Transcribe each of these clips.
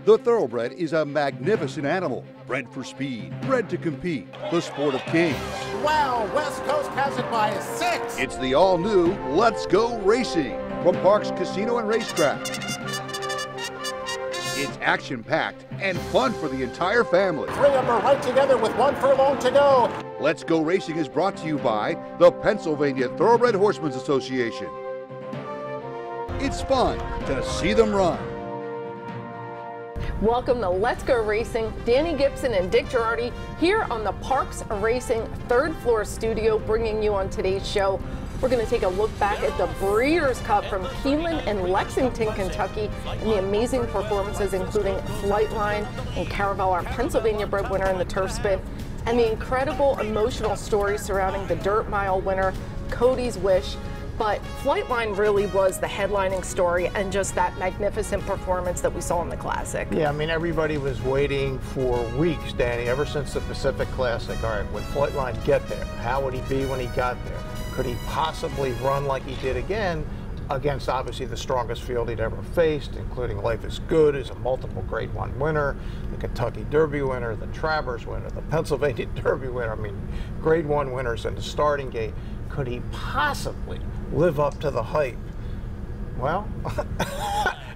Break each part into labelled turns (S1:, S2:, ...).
S1: The Thoroughbred is a magnificent animal, bred for speed, bred to compete, the sport of kings.
S2: Wow, West Coast has it by 6.
S1: It's the all-new Let's Go Racing from Parx Casino and Racetrack. It's action-packed and fun for the entire family.
S2: 3 of them are right together with 1 furlong to go.
S1: Let's Go Racing is brought to you by the Pennsylvania Thoroughbred Horsemen's Association. It's fun to see them run.
S3: Welcome to Let's Go Racing. Danny Gibson and Dick Girardi here on the Parx Racing third floor studio, bringing you on today's show. We're going to take a look back at the Breeders' Cup from Keeneland and Lexington, Kentucky, and the amazing performances including Flightline and Caravel, our Pennsylvania bred winner in the turf spin, and the incredible emotional story surrounding the Dirt Mile winner, Cody's Wish. But Flightline really was the headlining story and just that magnificent performance that we saw in the Classic.
S4: Yeah, I mean, everybody was waiting for weeks, Danny, ever since the Pacific Classic. All right, would Flightline get there? How would he be when he got there? Could he possibly run like he did again against, obviously, the strongest field he'd ever faced, including Life is Good as a multiple Grade 1 winner, the Kentucky Derby winner, the Travers winner, the Pennsylvania Derby winner. I mean, Grade 1 winners in the starting gate. Could he possibly live up to the hype? Well,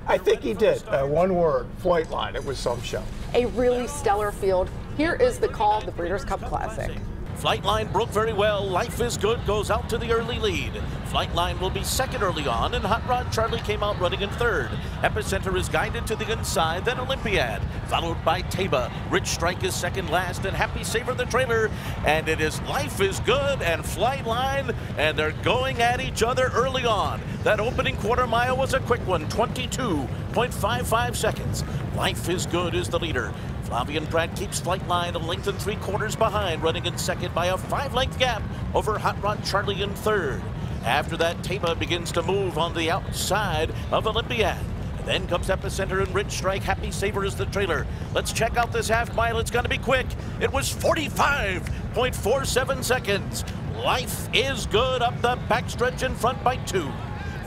S4: I think he did. One word, Flightline. It was some show.
S3: A really stellar field. Here is the call of the Breeders' Cup Classic.
S5: Flightline broke very well. Life is Good goes out to the early lead. Flightline will be second early on, and Hot Rod Charlie came out running in third. Epicenter is guided to the inside, then Olympiad, followed by Taba. Rich Strike is second last, and Happy Saver the trailer. And it is Life is Good and Flightline, and they're going at each other early on. That opening quarter mile was a quick one, 22.55 seconds. Life is Good is the leader. Flavien Prat keeps Flightline a length and 3/4 behind, running in second by a 5-length gap over Hot Rod Charlie in third. After that, Taba begins to move on the outside of Olympiad. And then comes Epicenter and Rich Strike. Happy Saver is the trailer. Let's check out this half mile. It's going to be quick. It was 45.47 seconds. Life is Good up the backstretch in front by 2.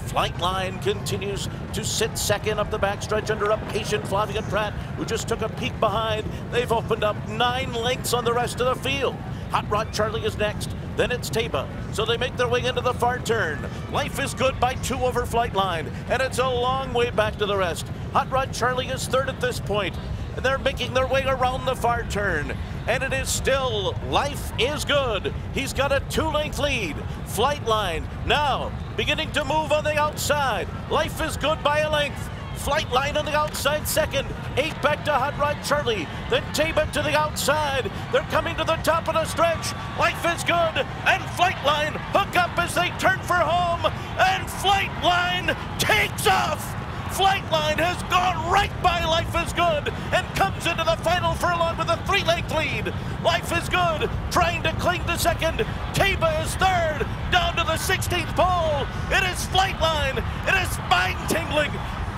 S5: Flightline continues to sit second up the backstretch under a patient Flavien Prat, who just took a peek behind. They've opened up 9 lengths on the rest of the field. Hot Rod Charlie is next, then it's Taba. So they make their way into the far turn. Life is Good by 2 over Flightline, and it's a long way back to the rest. Hot Rod Charlie is third at this point, and they're making their way around the far turn. And it is still Life is Good. He's got a 2-length lead. Flightline now beginning to move on the outside. Life is Good by a length. Flightline on the outside second. 8 back to Hot Rod Charlie. Then Taba to the outside. They're coming to the top of the stretch. Life is Good and Flightline hook up as they turn for home. And Flightline takes off. Flightline has gone right by Life is Good and comes into the final furlong with a 3-length lead. Life is Good trying to cling to second. Taba is third, down to the 16th pole. It is Flightline. It is spine-tingling,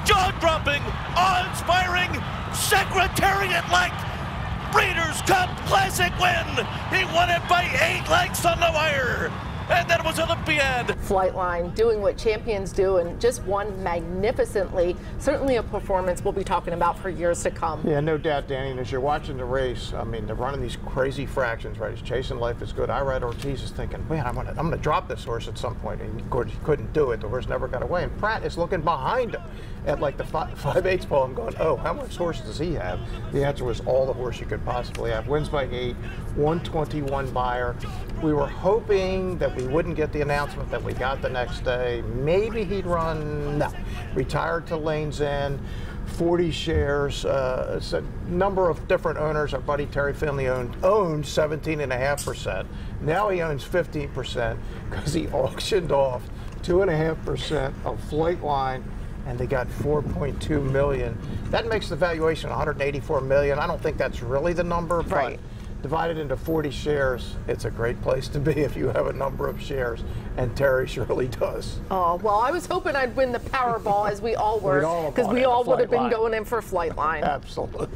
S5: jaw-dropping, awe-inspiring, Secretariat-like Breeders' Cup Classic win. He won it by 8 lengths on the wire. And that was Olympiad.
S3: Flightline doing what champions do and just won magnificently. Certainly a performance we'll be talking about for years to come.
S4: Yeah, no doubt, Danny. And as you're watching the race, I mean, they're running these crazy fractions, right? He's chasing Life is Good. Irad Ortiz is thinking, man, I'm gonna drop this horse at some point. And of course, he couldn't do it. The horse never got away. And Prat is looking behind him at like the 5/8 pole. I'm going, oh, how much horse does he have? The answer was all the horse you could possibly have. Wins by 8, 121 buyer. We were hoping that we wouldn't get the announcement that we got the next day. Maybe he'd run, no. Retired to Lane's End, 40 shares. It's a number of different owners. Our buddy Terry Finley owned 17.5%. Now he owns 15% because he auctioned off 2.5% of Flightline, and they got $4.2 million. That makes the valuation $184 million. I don't think that's really the number,
S3: right.
S4: But divided into 40 shares, it's a great place to be if you have a number of shares, and Terry surely does.
S3: Oh, well, I was hoping I'd win the Powerball, as we all were, because we all would have been going in for Flightline.
S4: Absolutely.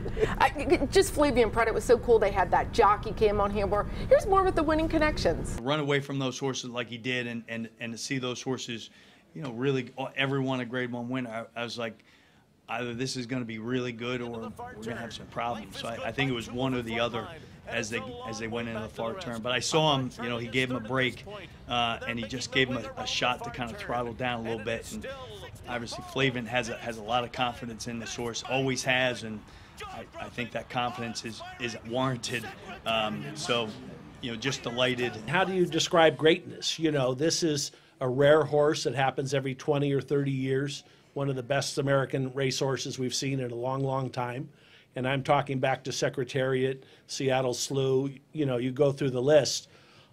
S3: Just Flavien Prat, it was so cool they had that jockey cam on here. Here's more with the winning connections.
S6: Run away from those horses like he did, and to see those horses, you know, really everyone a Grade 1 winner, I was like, either this is going to be really good or we're going to have some problems. So I think it was one or the other as they went into the far turn. But I saw him, you know, he gave him a break, and he just gave him a shot to kind of throttle down a little bit. And obviously Flavin has a lot of confidence in this horse, always has, and I think that confidence is warranted. So, you know, just delighted.
S7: How do you describe greatness? You know, this is a rare horse that happens every 20 or 30 years, one of the best American racehorses we've seen in a long, long time. And I'm talking back to Secretariat, Seattle Slew, you know, you go through the list.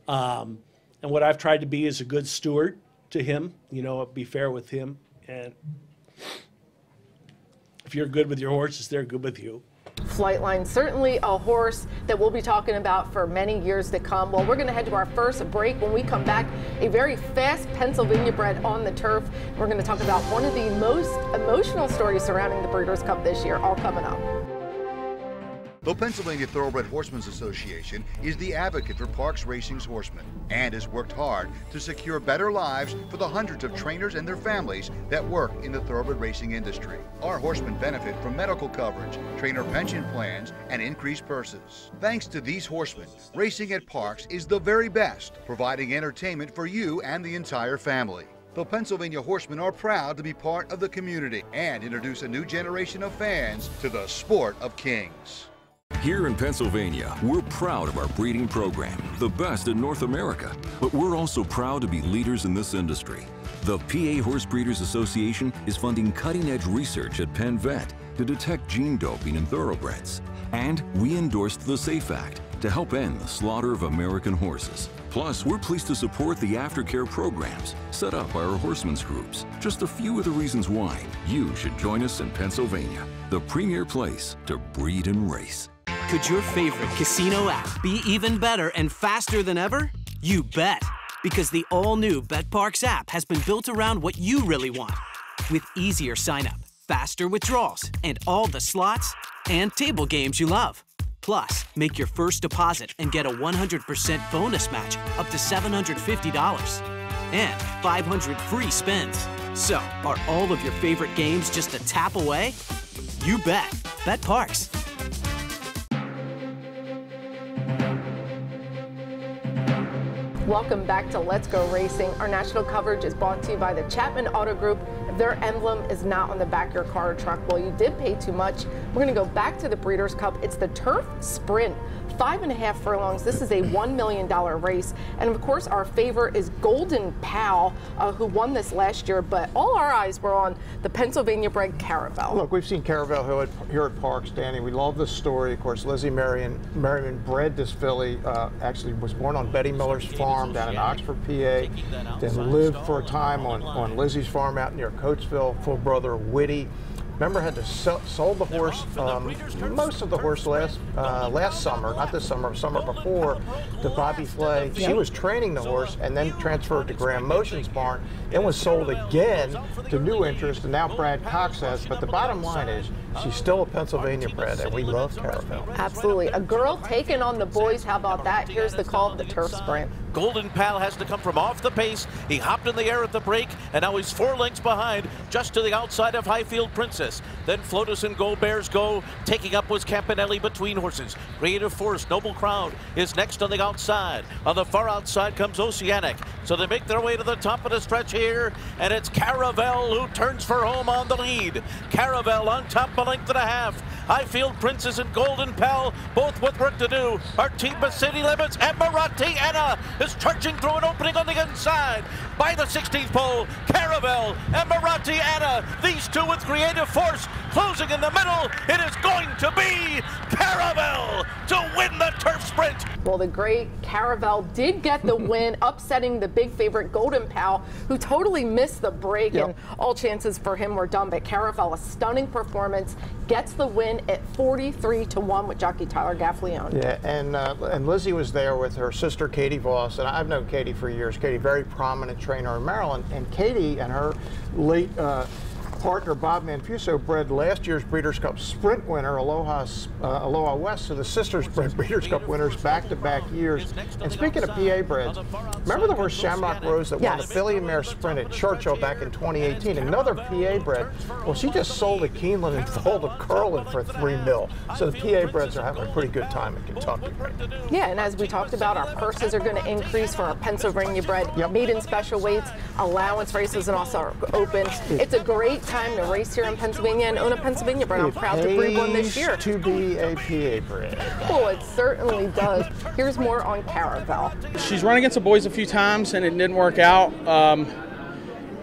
S7: And what I've tried to be is a good steward to him, you know, be fair with him. And if you're good with your horses, they're good with you.
S3: Flightline, certainly a horse that we'll be talking about for many years to come. Well, we're going to head to our first break. When we come back, a very fast Pennsylvania bred on the turf. We're going to talk about one of the most emotional stories surrounding the Breeders' Cup this year, all coming up.
S1: The Pennsylvania Thoroughbred Horsemen's Association is the advocate for Parx Racing's horsemen and has worked hard to secure better lives for the hundreds of trainers and their families that work in the thoroughbred racing industry. Our horsemen benefit from medical coverage, trainer pension plans, and increased purses. Thanks to these horsemen, racing at Parx is the very best, providing entertainment for you and the entire family. The Pennsylvania Horsemen are proud to be part of the community and introduce a new generation of fans to the sport of kings.
S8: Here in Pennsylvania, we're proud of our breeding program, the best in North America, but we're also proud to be leaders in this industry. The PA Horse Breeders Association is funding cutting-edge research at Penn Vet to detect gene doping in thoroughbreds. And we endorsed the SAFE Act to help end the slaughter of American horses. Plus, we're pleased to support the aftercare programs set up by our horsemen's groups. Just a few of the reasons why you should join us in Pennsylvania, the premier place to breed and race.
S9: Could your favorite casino app be even better and faster than ever? You bet! Because the all-new BetParx app has been built around what you really want. With easier sign-up, faster withdrawals, and all the slots and table games you love. Plus, make your first deposit and get a 100% bonus match up to $750. And 500 free spins. So, are all of your favorite games just a tap away? You bet! BetParx.
S3: Welcome back to Let's Go Racing. Our national coverage is brought to you by the Chapman Auto Group. If their emblem is not on the back of your car or truck, well, you did pay too much. We're going to go back to the Breeders' Cup. It's the Turf Sprint. 5.5 furlongs. This is a $1 million race. And of course, our favorite is Golden Pal, who won this last year. But all our eyes were on the Pennsylvania bred Caravel.
S4: Look, we've seen Caravel here at Parx, Danny. We love this story. Of course, Lizzie Merriman bred this filly, actually was born on Betty Miller's farm down in Oxford, PA. Then lived for a time on Lizzie's farm out near Coatesville. Full brother Whitty. Remember, had to sold the horse, most of the horse last summer, not this summer, summer before, to Bobby Flay. Yep. She was training the horse and then transferred to Graham Motion's barn and was sold again to New Interest, and now Brad Cox has. But the bottom line is, she's still a Pennsylvania bred, and we love Caravel.
S3: Absolutely. A girl taking on the boys. How about that? Here's the call of the Turf Sprint.
S5: Golden Pal has to come from off the pace. He hopped in the air at the break, and now he's 4 lengths behind, just to the outside of Highfield Princess. Then Flotus and Gold Bears go. Taking up was Campanelli between horses. Creative Force, Noble Crowd is next on the outside. On the far outside comes Oceanic. So they make their way to the top of the stretch here, and it's Caravel who turns for home on the lead. Caravel on top, a length and a half. Highfield Princess and Golden Pal, both with work to do. Artima City Limits and Maratti Anna is charging through an opening on the inside. By the 16th pole, Caravel and Maratti Anna, these two with Creative Force, closing in the middle. It is going to be Caravel to win the Turf Sprint.
S3: Well, the great Caravel did get the win, upsetting the big favorite Golden Pal, who totally missed the break, and all chances for him were done. But Caravel, a stunning performance, gets the win at 43-1 with jockey Tyler Gaffleone.
S4: Yeah, and Lizzie was there with her sister Katie Voss, and I've known Katie for years. Katie, very prominent trainer in Maryland, and Katie and her late partner, Bob Manfuso, bred last year's Breeders' Cup Sprint winner, Aloha West, so the sisters bred Breeders' Cup winners back-to-back years. And speaking of PA breds, remember the horse Shamrock Rose that won the Filly and Mare Sprint at Churchill back in 2018? Another PA bred. Well, she just sold at Keeneland and foaled of Curlin for $3 million. So the PA breds are having a pretty good time in Kentucky right now.
S3: Yeah, and as we talked about, our purses are going to increase for our Pennsylvania bred maiden special weights, allowance races, and also open. It's a great time to race here in Pennsylvania and own a Pennsylvania bred. I'm proud to breed one this year.
S4: To be a PA bred.
S3: Oh, it certainly does. Here's more on Caravel.
S10: She's run against the boys a few times and it didn't work out.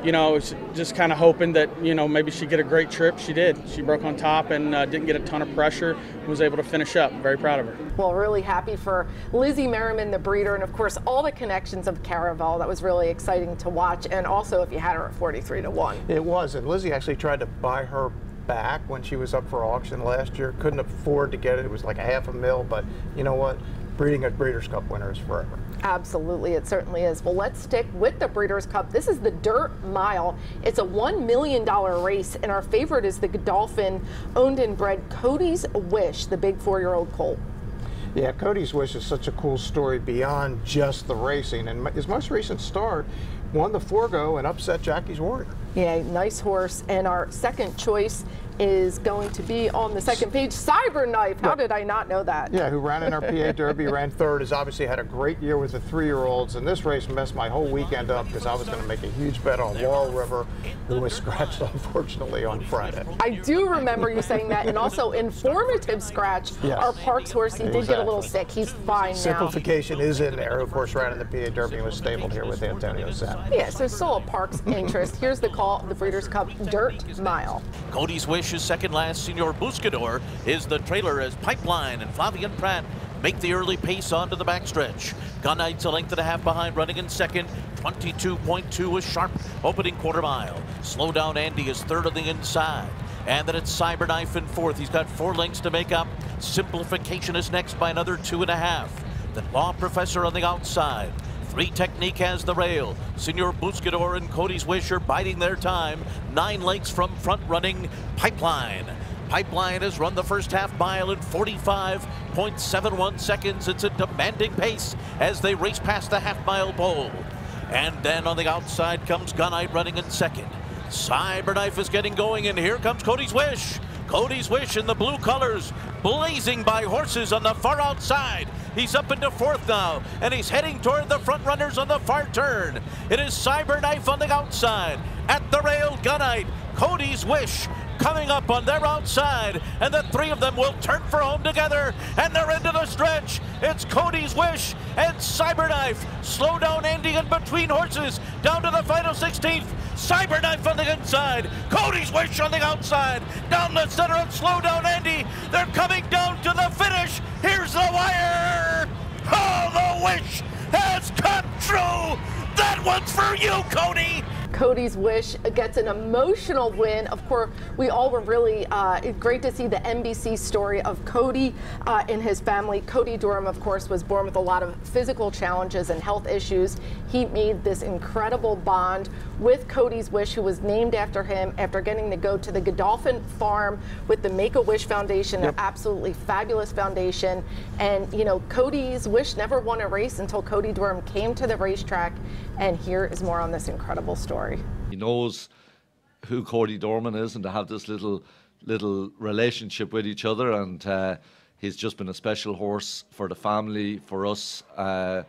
S10: You know, it's just kind of hoping that, you know, maybe she'd get a great trip. She did. She broke on top and didn't get a ton of pressure and was able to finish up. Very proud of her.
S3: Well, really happy for Lizzie Merriman, the breeder, and of course all the connections of Caravel. That was really exciting to watch, and also if you had her at 43-1.
S4: It was, and Lizzie actually tried to buy her back when she was up for auction last year. Couldn't afford to get it. It was like $500,000, but you know what? Breeding a Breeders' Cup winner is forever.
S3: Absolutely, it certainly is. Well, let's stick with the Breeders' Cup. This is the Dirt Mile. It's a $1 million race, and our favorite is the Godolphin owned and bred Cody's Wish, the big 4-year-old colt.
S4: Yeah, Cody's Wish is such a cool story beyond just the racing, and his most recent start won the Forgo and upset Jackie's Warrior.
S3: Yeah, nice horse. And our second choice is going to be on the second page, Cyberknife. How did I not know that?
S4: Yeah, who ran in our PA Derby, ran third, has obviously had a great year with the 3-year-olds, and this race messed my whole weekend up because I was going to make a huge bet on Laurel River, who was scratched, unfortunately, on Friday.
S3: I do remember you saying that, and also informative scratch.
S4: Yes.
S3: Our Parks horse, he did get a little sick. He's fine now.
S4: Simplification is in there, who of course ran in the PA Derby and was stabled here with Antonio Sapp.
S3: Yeah, so still a Parks interest. Here's the call of the Breeders' Cup Dirt Mile.
S5: Cody's Wish is second last. Senor Buscador is the trailer as Pipeline and Flavian Pratt make the early pace onto the backstretch. Gunite's a length and a half behind, running in second. 22.2 is Sharp, opening quarter mile. Slow Down Andy is third on the inside. And then it's Cyberknife in fourth. He's got 4 lengths to make up. Simplification is next by another 2.5. Then Law Professor on the outside. 3 Technique has the rail. Senor Buscador and Cody's Wish are biding their time. 9 lengths from front running Pipeline. Pipeline has run the first half mile in 45.71 seconds. It's a demanding pace as they race past the half-mile pole. And then on the outside comes Gunite running in second. Cyberknife is getting going, and here comes Cody's Wish. Cody's Wish in the blue colors, blazing by horses on the far outside. He's up into fourth now, and he's heading toward the front runners on the far turn. It is Cyberknife on the outside. At the rail, Gunite, Cody's Wish coming up on their outside, and the 3 of them will turn for home together, and they're into the stretch. It's Cody's Wish and Cyberknife. Slow Down Andy in between horses, down to the final 16th. Cyberknife on the inside, Cody's Wish on the outside, down the center of Slow Down Andy. They're coming down to the finish. Here's the wire. Oh, the wish has come true. That one's for you, Cody.
S3: Cody's Wish gets an emotional win. Of course, we all were really great to see the NBC story of Cody and his family. Cody Durham, of course, was born with a lot of physical challenges and health issues. He made this incredible bond with Cody's Wish, who was named after him after getting to go to the Godolphin farm with the Make-A-Wish Foundation, an absolutely fabulous foundation. And, you know, Cody's Wish never won a race until Cody Durham came to the racetrack. And here is more on this incredible story.
S11: He knows who Cody Dorman is, and to have this little relationship with each other, and he's just been a special horse for the family, for us, and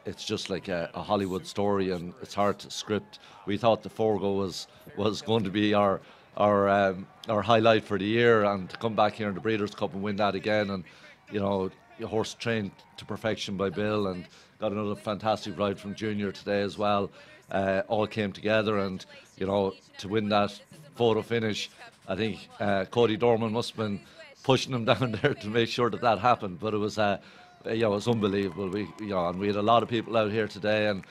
S11: it's just like a Hollywood story, and it's hard to script. We thought the Forgo was going to be our highlight for the year, and to come back here in the Breeders' Cup and win that again, and you know, a horse trained to perfection by Bill, and got another fantastic ride from Junior today as well. All came together, and you know, to win that photo finish, I think Cody Dorman must have been pushing him down there to make sure that happened. But it was, you know, it was unbelievable. And we had a lot of people out here today, and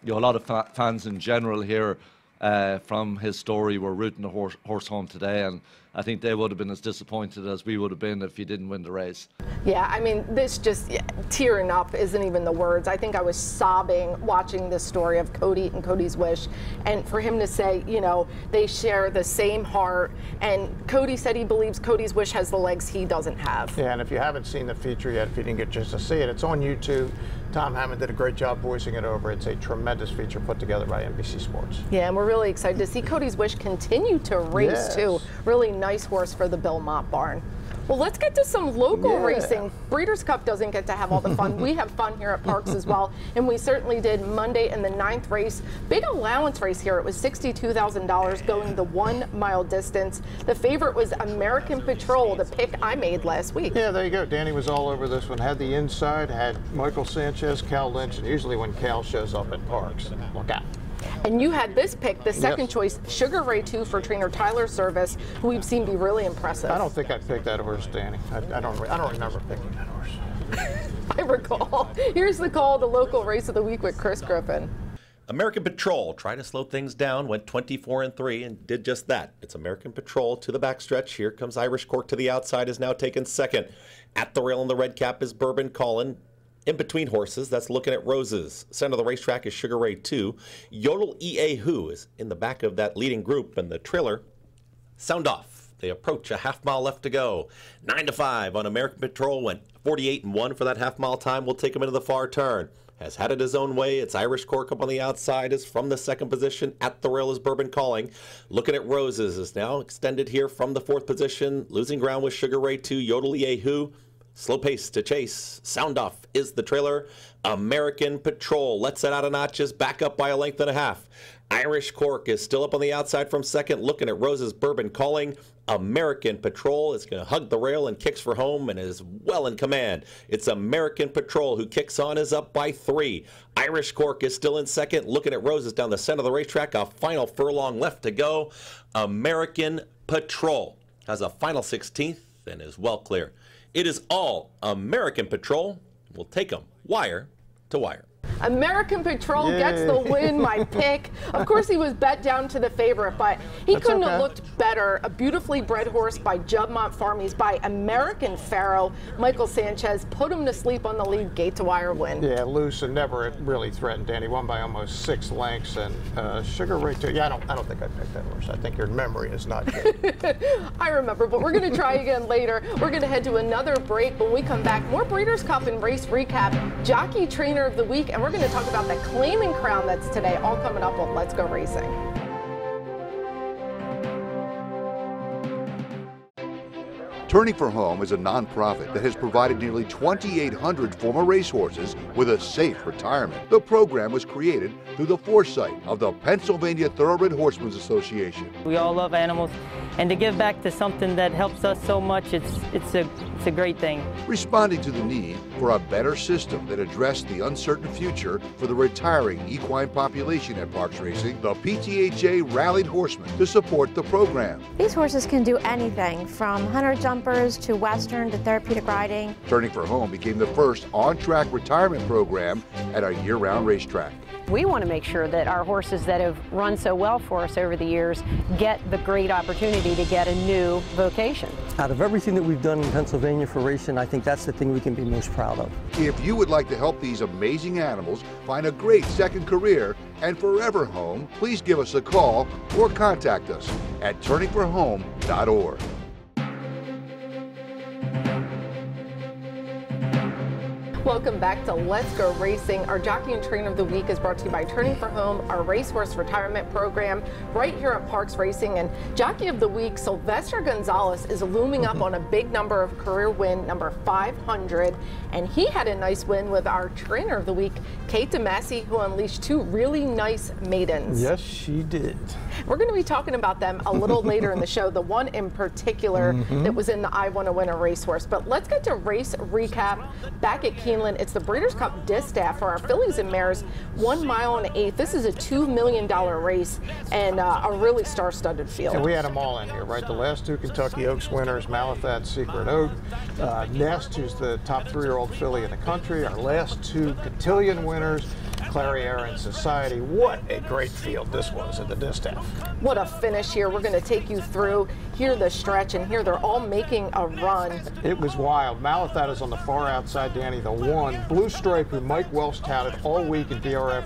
S11: you know, a lot of fans in general here from his story were rooting the horse home today, and I think they would have been as disappointed as we would have been if he didn't win the race.
S3: Yeah, I mean, this just, tearing up isn't even the words. I think I was sobbing watching this story of Cody and Cody's Wish. And for him to say, you know, they share the same heart. And Cody said he believes Cody's Wish has the legs he doesn't have.
S4: Yeah, and if you haven't seen the feature yet, if you didn't get just to see it, it's on YouTube. Tom Hammond did a great job voicing it over. It's a tremendous feature put together by NBC Sports.
S3: Yeah, and we're really excited to see Cody's Wish continue to race, too. Really nice horse for the Belmont barn. Well, let's get to some local racing. Breeders' Cup doesn't get to have all the fun. We have fun here at Parks as well, and we certainly did Monday in the 9th race. Big allowance race here. It was $62,000 going the 1 mile distance. The favorite was American Patrol, the pick I made last week.
S4: Yeah, there you go. Danny was all over this one. Had the inside, had Michael Sanchez, Cal Lynch, and usually when Cal shows up at Parks, look out.
S3: And you had this pick, the second choice, Sugar Ray 2 for trainer Tyler Service, who we've seen be really impressive.
S4: I don't think I'd pick that horse, Danny. I don't remember picking that horse.
S3: I recall. Here's the call, the local race of the week with Chris Griffin.
S12: American Patrol tried to slow things down, went 24-3, and did just that. It's American Patrol to the backstretch. Here comes Irish Cork to the outside, is now taken second. At the rail in the red cap is Bourbon Collin. In between horses, that's Looking at Roses. Center of the racetrack is Sugar Ray 2. Yodel E.A. Who is in the back of that leading group, and the trailer, Sound Off. They approach a half mile left to go. 9-5 on American Patrol, went 48-1 for that half mile time. We'll take him into the far turn. Has had it his own way. It's Irish Cork up on the outside, is from the second position. At the rail is Bourbon Calling. Looking at Roses is now extended here from the fourth position. Losing ground with Sugar Ray 2, Yodel E.A. Who. Slow pace to chase. Sound Off is the trailer. American Patrol lets it out of notches, back up by a length and a half. Irish Cork is still up on the outside from second. Looking at Rose's Bourbon Calling. American Patrol is going to hug the rail and kicks for home and is well in command. It's American Patrol who kicks on, is up by 3. Irish Cork is still in second. Looking at Roses down the center of the racetrack. A final furlong left to go. American Patrol has a final 16th and is well clear. It is all American Patrol. We'll take them wire to wire.
S3: American Patrol gets the win, my pick. Of course, he was bet down to the favorite, but he couldn't have looked better. A beautifully bred horse by Juddmonte Farmies by American Pharaoh. Michael Sanchez put him to sleep on the lead gate to wire win.
S4: Yeah, loose and never really threatened. Danny won by almost 6 lengths, and Sugar Ray 2. Yeah, I don't think I'd pick that horse. I think your memory is not good.
S3: I remember, but we're going to try again later. We're going to head to another break. When we come back, more Breeders' Cup and race recap, Jockey Trainer of the Week, and we're going to talk about the Claiming Crown that's today, all coming up on Let's Go Racing.
S1: Turning for Home is a nonprofit that has provided nearly 2,800 former racehorses with a safe retirement. The program was created through the foresight of the Pennsylvania Thoroughbred Horsemen's Association.
S13: We all love animals, and to give back to something that helps us so much, it's a great thing.
S1: Responding to the need for a better system that addressed the uncertain future for the retiring equine population at Parks Racing, the PTHA rallied horsemen to support the program.
S14: These horses can do anything from hunter jumpers to western to therapeutic riding.
S1: Turning for Home became the first on-track retirement program at a year-round racetrack.
S15: We want to make sure that our horses that have run so well for us over the years get the great opportunity to get a new vocation.
S16: Out of everything that we've done in Pennsylvania for racing, I think that's the thing we can be most proud of.
S1: If you would like to help these amazing animals find a great second career and forever home, please give us a call or contact us at turningforhome.org.
S3: Welcome back to Let's Go Racing. Our Jockey and Trainer of the Week is brought to you by Turning for Home, our racehorse retirement program right here at Parks Racing. And Jockey of the Week, Sylvester Gonzalez, is looming up on a big number of career win, number 500. And he had a nice win with our Trainer of the Week, Kate DeMasi, who unleashed 2 really nice maidens.
S4: Yes, she did.
S3: We're going to be talking about them a little later in the show, the one in particular that was in the I Want to Win a Racehorse. But let's get to race recap back at Keeneland. It's the Breeders' Cup Distaff for our fillies and mares, 1 mile and 1/8. This is a $2 million race and a really star-studded field.
S4: And we had them all in here, right? The last 2 Kentucky Oaks winners, Malathaat, Secret Oak, Nest, who's the top 3-year-old filly in the country, our last 2 cotillion winners, Clariere and Society. What a great field this was at the distaff.
S3: What a finish here. We're going to take you through here the stretch, and here they're all making a run.
S4: It was wild. Malathat is on the far outside, Danny, the one. Blue Stripe, who Mike Welsh touted all week in DRF,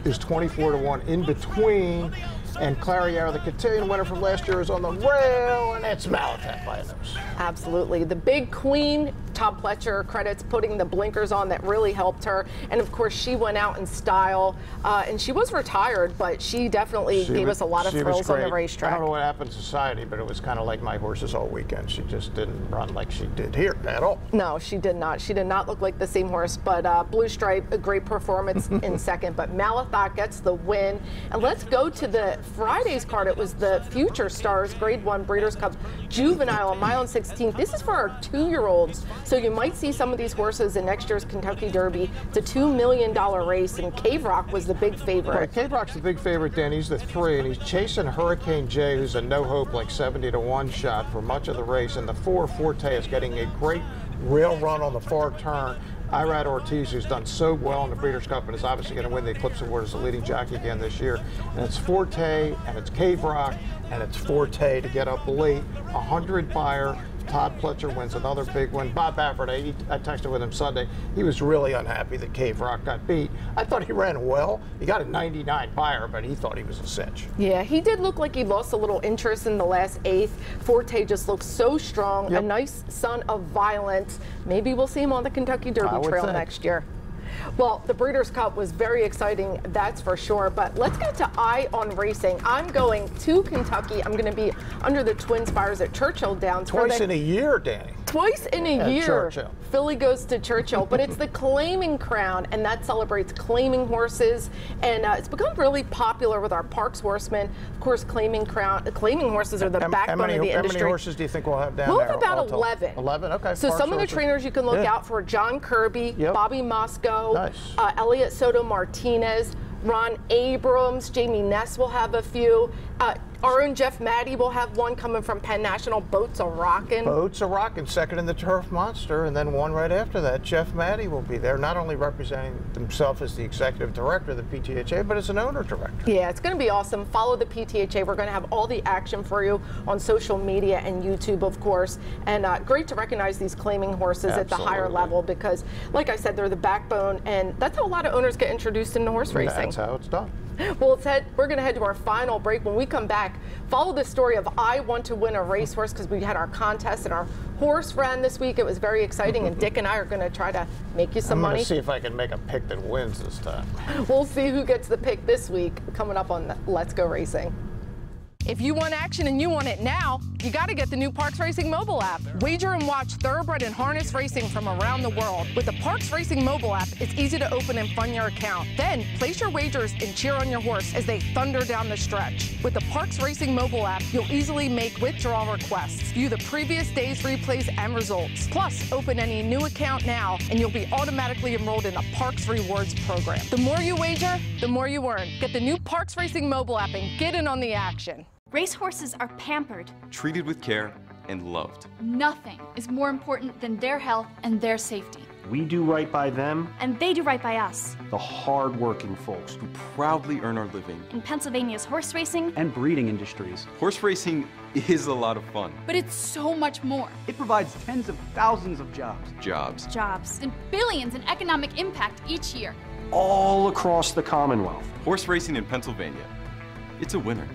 S4: is 24-1 in between. And Clariere, the Cotillion winner from last year, is on the rail, and it's Malathat by a nose.
S3: Absolutely. The big queen, Todd Pletcher, credits putting the blinkers on that really helped her. And of course, she went out in style, and she was retired, but she definitely gave us a lot of thrills on the racetrack.
S4: I don't know what happened to Society, but it was kind of like my horses all weekend. She just didn't run like she did here at all.
S3: No, she did not. She did not look like the same horse, but Blue Stripe, a great performance in second. But Malathat gets the win. And let's go to the Friday's card. It was the Future Stars Grade 1 Breeders' Cup Juvenile on mile and 16th. This is for our 2-year-olds. So you might see some of these horses in next year's Kentucky Derby. It's a $2 million race, and Cave Rock was the big favorite.
S4: Right, Cave Rock's the big favorite, Dan. He's the 3, and he's chasing Hurricane J, who's a no-hope, like 70-1 shot for much of the race. And the 4, Forte, is getting a great rail run on the far turn. Irad Ortiz, who's done so well in the Breeders' Cup and is obviously going to win the Eclipse Award as the leading jockey again this year. And it's Forte, and it's Cave Rock, and it's Forte to get up late. 100 buyer. Todd Pletcher wins another big one. Bob Baffert, I texted with him Sunday. He was really unhappy that Cave Rock got beat. I thought he ran well. He got a 99 buyer, but he thought he was a cinch.
S3: Yeah, he did look like he lost a little interest in the last 8th. Forte just looks so strong. Yep. A nice son of violence. Maybe we'll see him on the Kentucky Derby Trail next year. Well, the Breeders' Cup was very exciting, that's for sure. But let's get to Eye on Racing. I'm going to Kentucky. I'm going to be under the Twin Spires at Churchill Downs.
S4: Twice in a year, Danny.
S3: Twice in a year.
S4: Churchill.
S3: Philly goes to Churchill, but it's the Claiming Crown, and that celebrates claiming horses, and it's become really popular with our Parks horsemen. Of course, Claiming horses are the backbone of the industry.
S4: How many horses do you think we'll have down
S3: there?
S4: We'll
S3: have about 11.
S4: 11, okay.
S3: So some of the trainers you can look out for: John Kirby, Bobby Moscow, Elliot Soto Martinez, Ron Abrams, Jamie Ness will have a few. Our own Jeff Maddie will have one coming from Penn National. Boats a Rockin'.
S4: Boats a Rockin', second in the Turf Monster, and then one right after that. Jeff Maddie will be there, not only representing himself as the executive director of the PTHA, but as an owner director.
S3: Yeah, it's going to be awesome. Follow the PTHA. We're going to have all the action for you on social media and YouTube, of course. And great to recognize these claiming horses at the higher level because, like I said, they're the backbone, and that's how a lot of owners get introduced into horse racing.
S4: That's how it's done.
S3: Well, we're going to head to our final break. When we come back, follow the story of I Want to Win a Racehorse, because we had our contest and our horse ran this week. It was very exciting, and Dick and I are going to try to make you some money.
S4: I'm going to see if I can make a pick that wins this time.
S3: We'll see who gets the pick this week coming up on Let's Go Racing. If you want action and you want it now, you got to get the new Parks Racing mobile app. Wager and watch thoroughbred and harness racing from around the world. With the Parks Racing mobile app, it's easy to open and fund your account. Then place your wagers and cheer on your horse as they thunder down the stretch. With the Parks Racing mobile app, you'll easily make withdrawal requests, view the previous day's replays and results. Plus, open any new account now, and you'll be automatically enrolled in a Parks Rewards program. The more you wager, the more you earn. Get the new Parks Racing mobile app and get in on the action.
S17: Racehorses are pampered,
S18: treated with care, and loved.
S17: Nothing is more important than their health and their safety.
S19: We do right by them,
S17: and they do right by us.
S19: The hard-working folks
S18: who proudly earn our living
S17: in Pennsylvania's horse racing
S19: and breeding industries.
S18: Horse racing is a lot of fun.
S17: But it's so much more.
S19: It provides tens of thousands of jobs.
S17: Jobs, and billions in economic impact each year.
S19: All across the Commonwealth.
S18: Horse racing in Pennsylvania. It's a winner.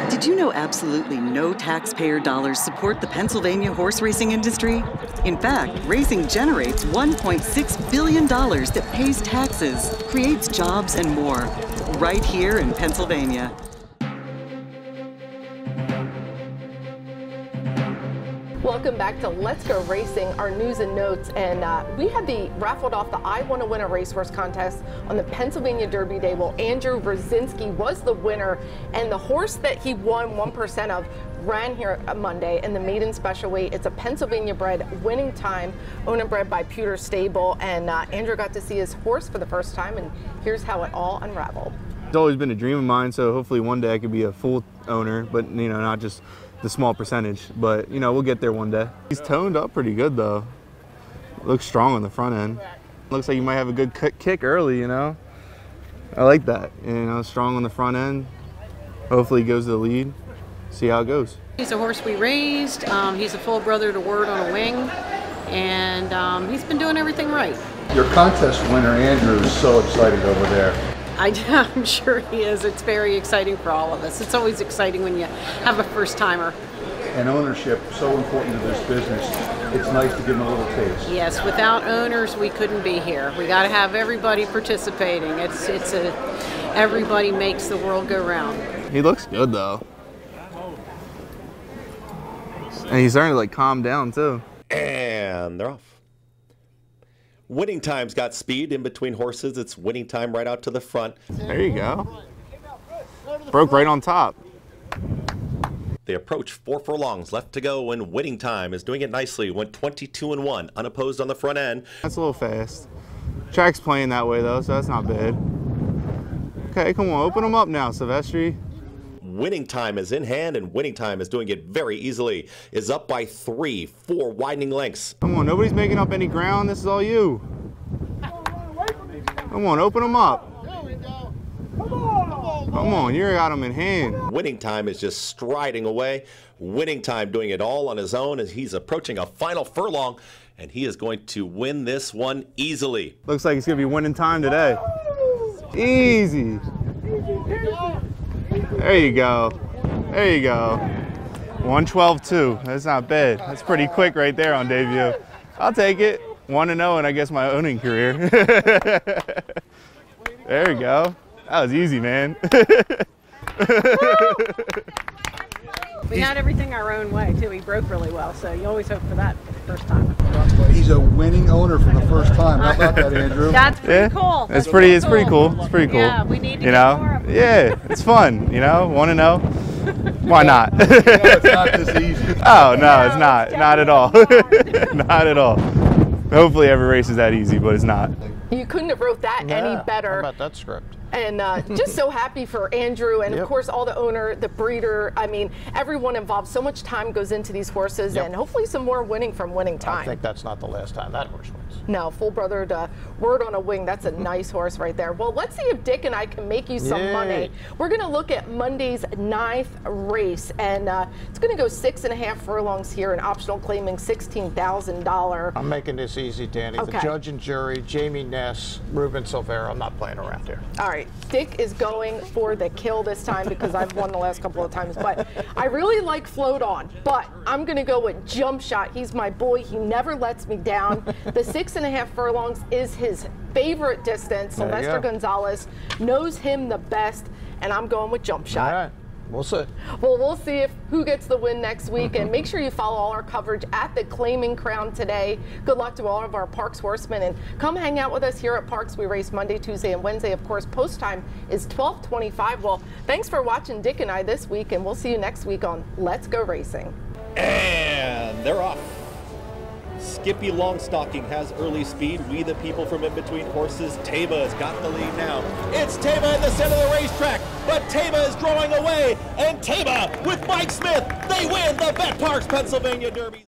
S20: Did you know absolutely no taxpayer dollars support the Pennsylvania horse racing industry? In fact, racing generates $1.6 billion that pays taxes, creates jobs, and more, right here in Pennsylvania.
S3: Welcome back to Let's Go Racing, our news and notes. And we had raffled off the I Want to Win a Racehorse contest on the Pennsylvania Derby Day. Well, Andrew Brzezinski was the winner, and the horse that he won 1% of ran here on Monday in the maiden special weight. It's a Pennsylvania bred, Winning Time, owned and bred by Pewter Stable. And Andrew got to see his horse for the first time, and here's how it all unraveled.
S21: It's always been a dream of mine, so hopefully one day I could be a full owner, but not just the small percentage, but we'll get there one day. He's toned up pretty good though. Looks strong on the front end. Looks like he might have a good kick early, I like that. Strong on the front end. Hopefully he goes to the lead. See how it goes.
S22: He's a horse we raised. He's a full brother to Word on a Wing, and he's been doing everything right.
S1: Your contest winner, Andrew, is so excited over there.
S22: I'm sure he is. It's very exciting for all of us. It's always exciting when you have a first timer.
S1: And ownership, so important to this business. It's nice to give them a little taste.
S22: Yes, without owners, we couldn't be here. We got to have everybody participating. Everybody makes the world go round.
S21: He looks good though. And he's starting to calm down too.
S12: And they're off. Winning Time's got speed in between horses. It's Winning Time right out to the front.
S21: There you go. Broke right on top.
S12: They approach 4 furlongs left to go, and Winning Time is doing it nicely. Went 22-1, unopposed on the front end.
S21: That's a little fast. Track's playing that way though, so that's not bad. Okay, come on, open them up now, Silvestri.
S12: Winning Time is in hand, and Winning Time is doing it very easily. Is up by 3, 4 widening lengths.
S21: Come on, nobody's making up any ground. This is all you. Come on, open them up. Come on, you got them in hand.
S12: Winning Time is just striding away. Winning Time doing it all on his own as he's approaching a final furlong, and he is going to win this one easily.
S21: Looks like he's going to be Winning Time today. Easy. There you go. There you go. 112.2. That's not bad. That's pretty quick right there on debut. I'll take it. 1-0 and I guess my owning career. There you go. That was easy, man.
S22: We had everything our own way too. He broke really well, so you always hope for that for the first time.
S1: He's a winning owner for the first time. How about that, Andrew?
S22: That's pretty cool.
S21: It's pretty cool. It's pretty cool.
S22: Yeah, we need to get more of it.
S21: Yeah, it's fun, 1-0. Why not?
S1: It's not this easy.
S21: Oh, no, it's not. Not at all. Not at all. Hopefully every race is that easy, but it's not.
S3: You couldn't have wrote that any better.
S4: How about that script?
S3: And just so happy for Andrew and, of course, all the owner, the breeder. I mean, everyone involved. So much time goes into these horses, and hopefully some more winning from Winning Time.
S4: I think that's not the last time that horse wins.
S3: No, full brother to Word on a Wing. That's a nice horse right there. Well, let's see if Dick and I can make you some money. We're going to look at Monday's 9th race, and it's going to go 6.5 furlongs here, and optional claiming $16,000.
S4: I'm making this easy, Danny. The judge and jury, Jamie Ness, Ruben Silvera. I'm not playing around here.
S3: All right. Dick is going for the kill this time because I've won the last couple of times, but I really like Float On, but I'm going to go with Jump Shot. He's my boy. He never lets me down. The 6.5 furlongs is his favorite distance. Sylvester Gonzalez knows him the best, and I'm going with Jump Shot.
S4: All right. We'll see.
S3: Well, we'll see who gets the win next week, and make sure you follow all our coverage at the Claiming Crown today. Good luck to all of our Parks horsemen, and come hang out with us here at Parks. We race Monday, Tuesday, and Wednesday. Of course, post time is 12:25. Well, thanks for watching Dick and I this week, and we'll see you next week on Let's Go Racing.
S12: And they're off. Skippy Longstocking has early speed. We the people from in between horses. Taba has got the lead now. It's Taba in the center of the racetrack, but Taba is drawing away, and Taba with Mike Smith, they win the Bet Parks Pennsylvania Derby.